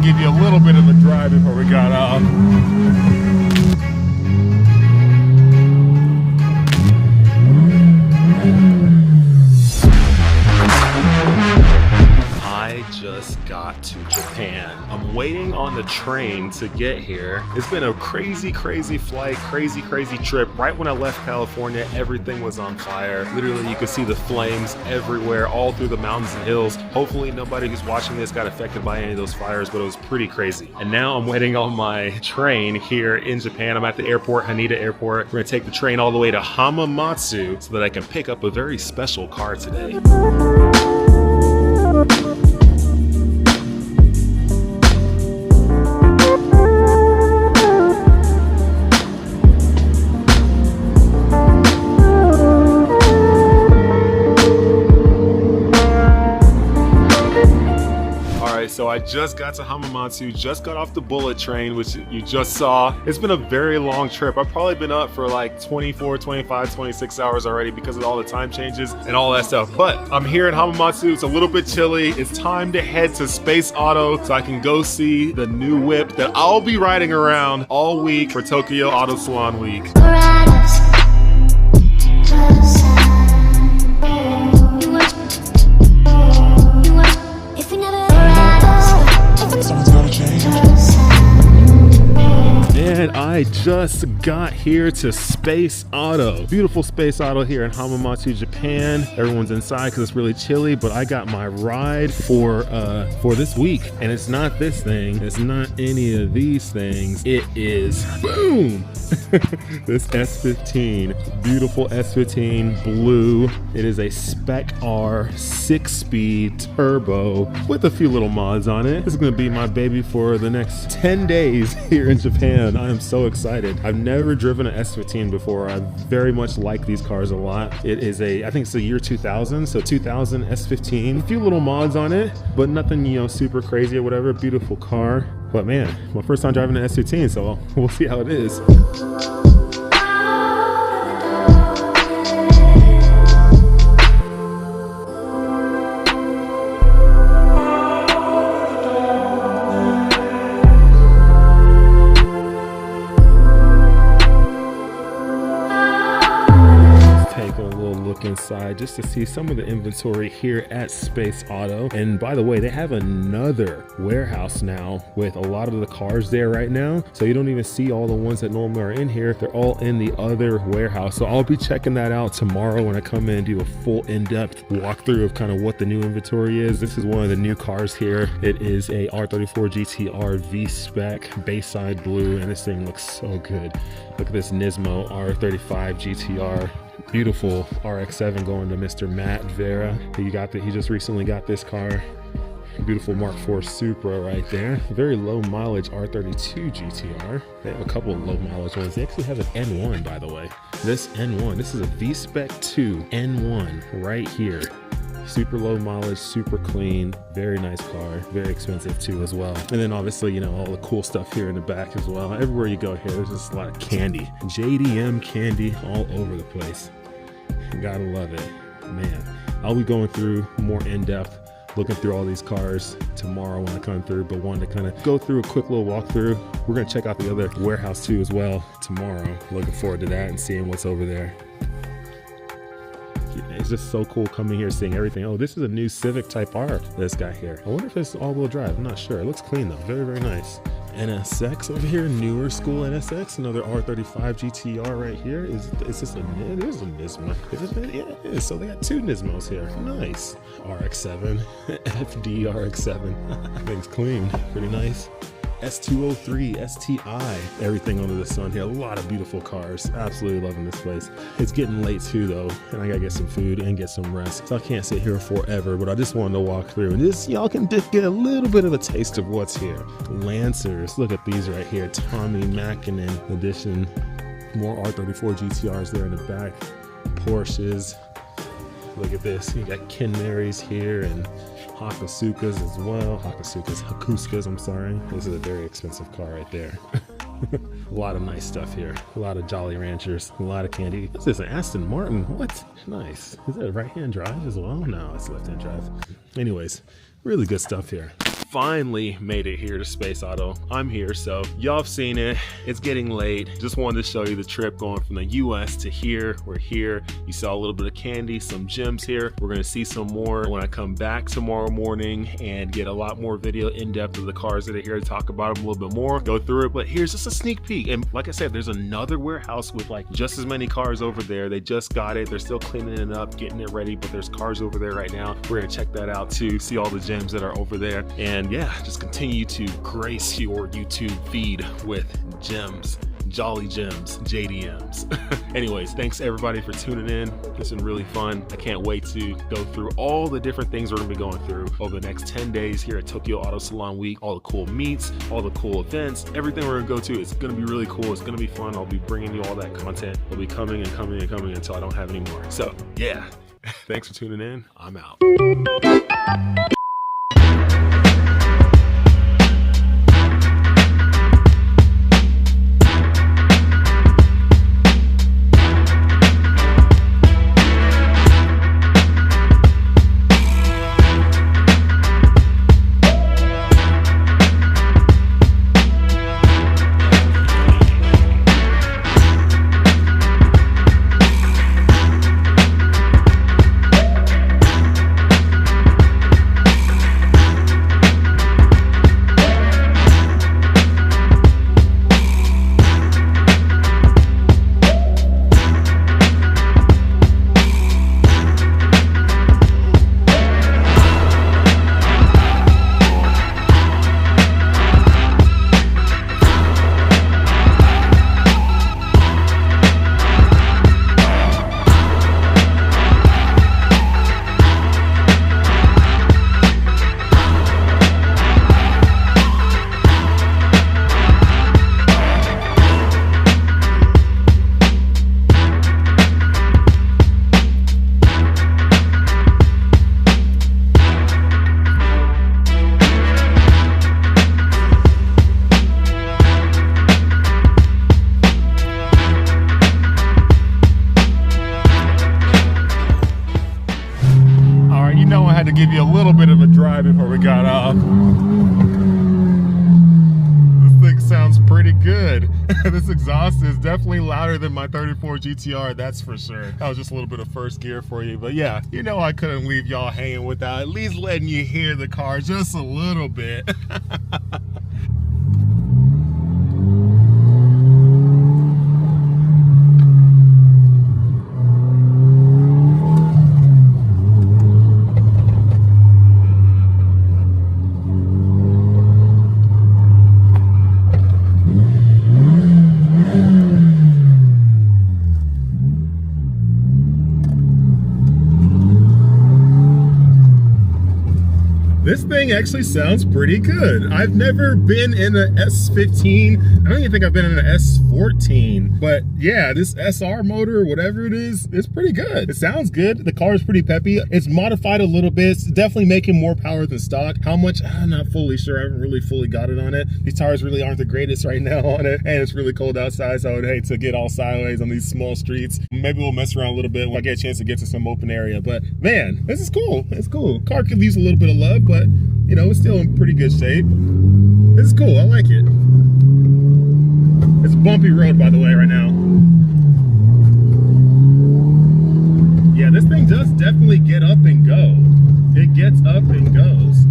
to give you a little bit of a drive before we got off. I just got to Japan. I'm waiting on the train to get here. It's been a crazy flight, crazy trip. Right when I left California, everything was on fire. Literally, you could see the flames everywhere, all through the mountains and hills. Hopefully nobody who's watching this got affected by any of those fires, but it was pretty crazy. And now I'm waiting on my train here in Japan. I'm at the airport, Haneda Airport. We're gonna take the train all the way to Hamamatsu so that I can pick up a very special car today. So I just got to Hamamatsu, just got off the bullet train, which you just saw. It's been a very long trip. I've probably been up for like 24, 25, 26 hours already because of all the time changes and all that stuff. But I'm here in Hamamatsu. It's a little bit chilly. It's time to head to Space Auto so I can go see the new whip that I'll be riding around all week for Tokyo Auto Salon Week. And I just got here to Space Auto. Beautiful Space Auto here in Hamamatsu, Japan. Everyone's inside because it's really chilly, but I got my ride for this week. And it's not this thing. It's not any of these things. It is, boom, this S15. Beautiful S15 blue. It is a Spec R 6-speed turbo with a few little mods on it. This is going to be my baby for the next 10 days here in Japan. I am so excited. I've never driven an S15 before. I very much like these cars a lot. It is I think it's the year 2000, so 2000 S15. A few little mods on it, but nothing, you know, super crazy or whatever. Beautiful car. But man, my first time driving an S15, so we'll see how it is. Inside just to see some of the inventory here at Space Auto. And by the way, they have another warehouse now with a lot of the cars there right now, so you don't even see all the ones that normally are in here. They're all in the other warehouse, so I'll be checking that out tomorrow when I come in and do a full in-depth walkthrough of kind of what the new inventory is. This is one of the new cars here. It is a R34 GT-R V-Spec Bayside Blue, and this thing looks so good. Look at this Nismo R35 GT-R. Beautiful RX-7 going to Mr. Matt Vera. He just recently got this car. Beautiful Mark IV Supra right there. Very low mileage R32 GT-R. They have a couple of low mileage ones. They actually have an N1, by the way. This N1, this is a V-Spec 2 N1 right here. Super low mileage, super clean, very nice car, very expensive too as well. And then obviously, you know, all the cool stuff here in the back as well. Everywhere you go here, there's just a lot of candy. JDM candy all over the place. You gotta love it, man. I'll be going through more in-depth, looking through all these cars tomorrow when I come through, but wanted to kind of go through a quick little walkthrough. We're gonna check out the other warehouse too as well tomorrow. Looking forward to that and seeing what's over there. It's just so cool coming here, seeing everything. Oh, this is a new Civic Type R this guy here. I wonder if it's all-wheel drive. I'm not sure. It looks clean though. Very nice. NSX over here, newer school NSX. Another R35 GT-R right here. Is this a Nismo? Is it? Yeah, it is. So they got two Nismos here. Nice. RX-7, FD RX-7. Thing's clean. Pretty nice. S203, STI, everything under the sun here. A lot of beautiful cars. Absolutely loving this place. It's getting late too though, and I gotta get some food and get some rest. So I can't sit here forever, but I just wanted to walk through and just y'all can just get a little bit of a taste of what's here. Lancers, look at these right here. Tommy Mackinnon edition. More R34 GT-Rs there in the back. Porsches. Look at this. You got Ken Marys here and Hakusukas as well. Hakuskas, I'm sorry. This is a very expensive car right there. A lot of nice stuff here. A lot of Jolly Ranchers, a lot of candy. What's this, an Aston Martin? What? Nice. Is that a right-hand drive as well? No, it's left-hand drive. Anyways, Really good stuff here. Finally made it here to Space Auto. I'm here, so y'all have seen it. It's getting late. Just wanted to show you the trip going from the US to here. We're here. You saw a little bit of candy, some gems here. We're gonna see some more when I come back tomorrow morning and get a lot more video in depth of the cars that are here to talk about them a little bit more, go through it. But here's just a sneak peek. And like I said, there's another warehouse with like just as many cars over there. They just got it. They're still cleaning it up, getting it ready, but there's cars over there right now. We're gonna check that out too, see all the gems that are over there. And yeah, just continue to grace your YouTube feed with gems, jolly gems, JDMs. Anyways, thanks everybody for tuning in. It's been really fun. I can't wait to go through all the different things we're gonna be going through over the next 10 days here at Tokyo Auto Salon Week. All the cool meets, all the cool events, everything we're gonna go to. It's gonna be really cool. It's gonna be fun. I'll be bringing you all that content. It'll be coming and coming and coming until I don't have any more. So yeah, thanks for tuning in. I'm out. To give you a little bit of a drive before we got off. This thing sounds pretty good. This exhaust is definitely louder than my 34 GT-R, that's for sure. That was just a little bit of first gear for you, but yeah, you know I couldn't leave y'all hanging without at least letting you hear the car just a little bit. This thing actually sounds pretty good. I've never been in an S15. I don't even think I've been in an S14. But yeah, this SR motor, whatever it is, it's pretty good. It sounds good. The car is pretty peppy. It's modified a little bit. It's definitely making more power than stock. How much? I'm not fully sure. I haven't really fully got it on it. These tires really aren't the greatest right now on it. And it's really cold outside, so I would hate to get all sideways on these small streets. Maybe we'll mess around a little bit when I get a chance to get to some open area. But man, this is cool. It's cool. Car could use a little bit of love, but you know, it's still in pretty good shape. This is cool. I like it. It's a bumpy road, by the way, right now. Yeah, this thing does definitely get up and go. It gets up and goes.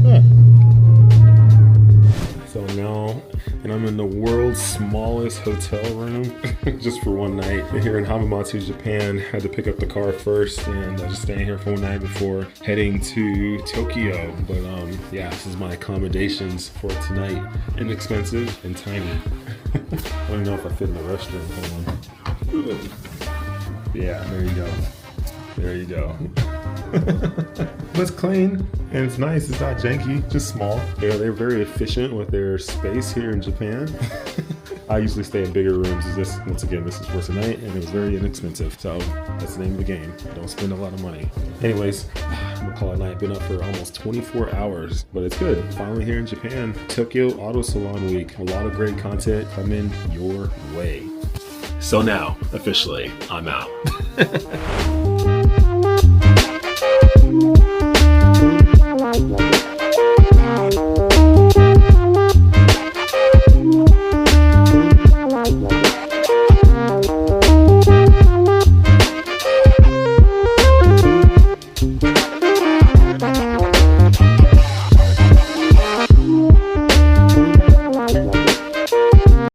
Huh. So now, and I'm in the world's smallest hotel room just for one night here in Hamamatsu, Japan. Had to pick up the car first and just staying here for one night before heading to Tokyo. But yeah, this is my accommodations for tonight. Inexpensive and tiny. I don't know if I fit in the restroom. Hold on. Yeah, there you go. There you go. But it's clean and it's nice. It's not janky, just small. Yeah, they're very efficient with their space here in Japan. I usually stay in bigger rooms. Once again, this is for tonight, and it was very inexpensive. So that's the name of the game. Don't spend a lot of money. Anyways, I'm gonna call it a night. Been up for almost 24 hours, but it's good. Finally here in Japan, Tokyo Auto Salon Week. A lot of great content coming your way. So now, officially, I'm out.